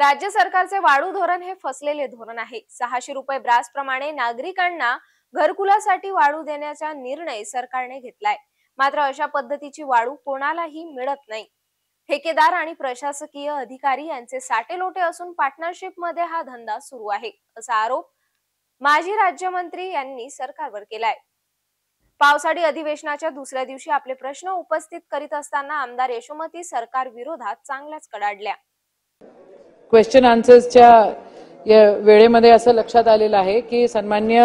राज्य सरकारचे वाळू धोरण हे फसलेले धोरण आहे। 600 रुपये ब्रास प्रमाणे नागरिकांना घरकुलासाठी वाळू देण्याचा निर्णय सरकारने घेतलाय। मात्र अशा पद्धतीची वाळू कोणालाही मिळत नाही। ठेकेदार आणि प्रशासकीय अधिकारी यांचे साटेलोटे असून पार्टनरशिप मध्ये हा धंदा सुरू आहे, असा आरोप माजी राज्यमंत्री यांनी सरकारवर केलाय। पावसाळी अधिवेशनाच्या दुसऱ्या दिवशी आपले प्रश्न उपस्थित करीत असताना आमदार यशोमती सरकार विरोधात चांगल्याच कडाडल्या। क्वेश्चन आन्सर्सच्या या वेळेमध्ये असं लक्षात आलेलं आहे की सन्माननीय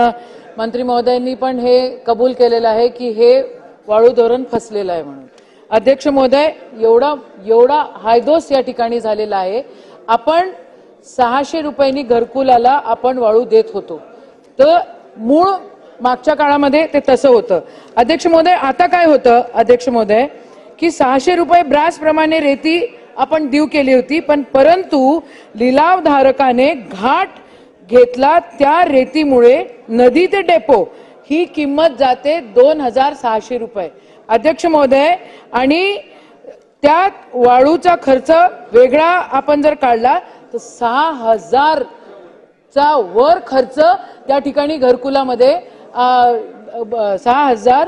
मंत्री महोदयांनी पण हे कबूल केलेलं आहे की हे वाळू धोरण फसलेलं आहे म्हणून। अध्यक्ष महोदय, एवढा हायदोस या ठिकाणी झालेला आहे। आपण 600 रुपयांनी घरकुलाला आपण वाळू देत होतो, तर मूळ मागच्या काळामध्ये ते तसं होतं। अध्यक्ष महोदय, आता काय होतं अध्यक्ष महोदय की 600 रुपये ब्रास प्रमाणे रेती आपण डीव केली होती, पण परंतु लिलावधारकाने घाट घेतला, त्या रेतीमुळे नदी ते डेपो ही किंमत जाते 2600 रुपये अध्यक्ष महोदय। आणि त्यात वाळूचा खर्च वेगळा आपण जर काढला तर 6000 चा वर खर्च त्या ठिकाणी घरकुलामध्ये 6000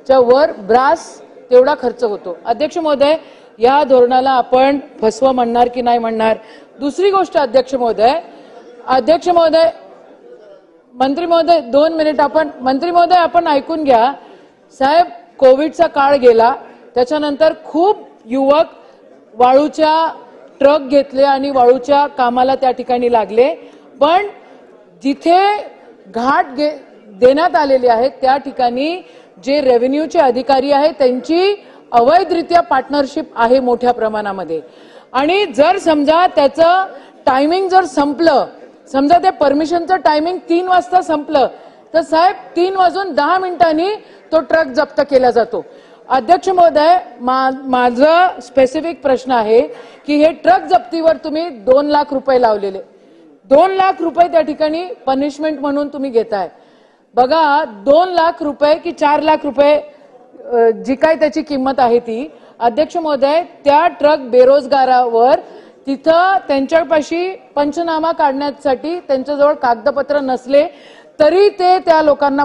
च्या वर ब्रास तेवढा खर्च होतो। अध्यक्ष महोदय, या धोरणाला आपण फसवं म्हणणार की नाही म्हणणार? दुसरी गोष्ट अध्यक्ष महोदय, मंत्री महोदय 2 मिनिट मंत्री महोदय आपण ऐकून घ्या साहेब। कोविडचा काळ गेला, त्याच्यानंतर खूप युवक वाळूच्या ट्रक घेतले आणि वाळूच्या कामाला त्या ठिकाणी लागले, पण जिथे घाट देण्यात आलेले आहेत त्या ठिकाणी जे रेव्हेन्यूचे अधिकारी आहेत त्यांची अवैधरित्या पार्टनरशिप आहे मोठ्या प्रमाणामध्ये। आणि जर समजा त्याचं टायमिंग जर संपलं, समजा ते परमिशनचं टायमिंग 3 वाजता संपलं, तर साहेब 3:10 तो ट्रक जप्त केला जातो। अध्यक्ष महोदय, माझं स्पेसिफिक प्रश्न आहे की हे ट्रक जप्तीवर तुम्ही 2 लाख रुपये लावलेले, 2 लाख रुपये त्या ठिकाणी पनिशमेंट म्हणून तुम्ही घेताय। बघा, 2 लाख रुपये की 4 लाख रुपये जी काय त्याची किंमत आहे ती, अध्यक्ष महोदय त्या ट्रक बेरोजगारावर तिथं त्यांच्यापाशी पंचनामा काढण्यासाठी त्यांच्याजवळ कागदपत्र नसले तरी ते त्या लोकांना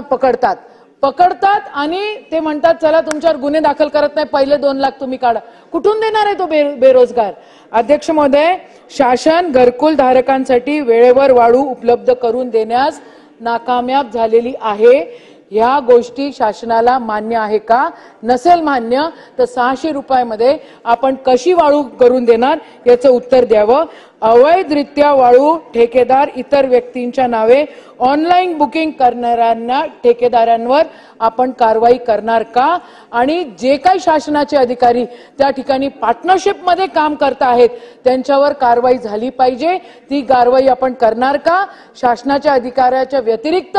पकडतात आणि ते म्हणतात चला तुमच्यावर गुन्हे दाखल करत नाही, पहिले 2 लाख तुम्ही काढा। कुठून देणार आहे तो बेरोजगार? अध्यक्ष महोदय, शासन घरकुल धारकांसाठी वेळेवर वाळू उपलब्ध करून देण्यास नाकामयाब झालेली आहे। ह्या गोष्टी शासनाला मान्य आहे का? नसेल मान्य तर 600 रुपयामध्ये आपण कशी वाळू करून देणार याचं उत्तर द्यावं। अवैधरित्या वाळू ठेकेदार इतर व्यक्तींच्या नावे ऑनलाईन बुकिंग करणाऱ्यांना ठेकेदारांवर आपण कारवाई करणार का? आणि जे काही शासनाचे अधिकारी त्या ठिकाणी पार्टनरशिप मध्ये काम करत आहेत त्यांच्यावर कारवाई झाली पाहिजे। ती कारवाई आपण करणार का? शासनाच्या अधिकाऱ्याच्या व्यतिरिक्त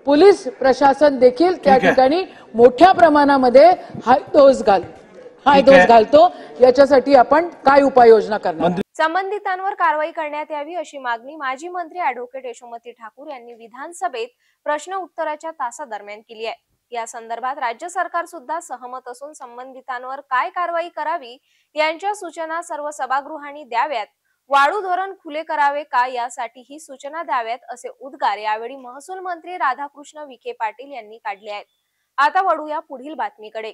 पोलीस प्रशासन देखील त्या ठिकाणी मोठ्या प्रमाणामध्ये हायदोस घालतो, याच्यासाठी आपण काय उपाययोजना करणार? संबंधितांवर कारवाई करण्यात यावी अशी मागणी माजी मंत्री ॲडव्होकेट यशोमती ठाकूर यांनी विधानसभेत प्रश्न उत्तराच्या तासादरम्यान केली आहे। या संदर्भात राज्य सरकार सुद्धा सहमत असून संबंधितांवर काय कारवाई करावी यांच्या सूचना सर्व सभागृहांनी द्याव्यात। वाळू धोरण खुले करावे का यासाठी ही सूचना द्याव्यात असे उद्गार यावेळी महसूल मंत्री राधाकृष्ण विखे पाटील यांनी काढले आहेत। आता वळूया पुढील बातमीकडे।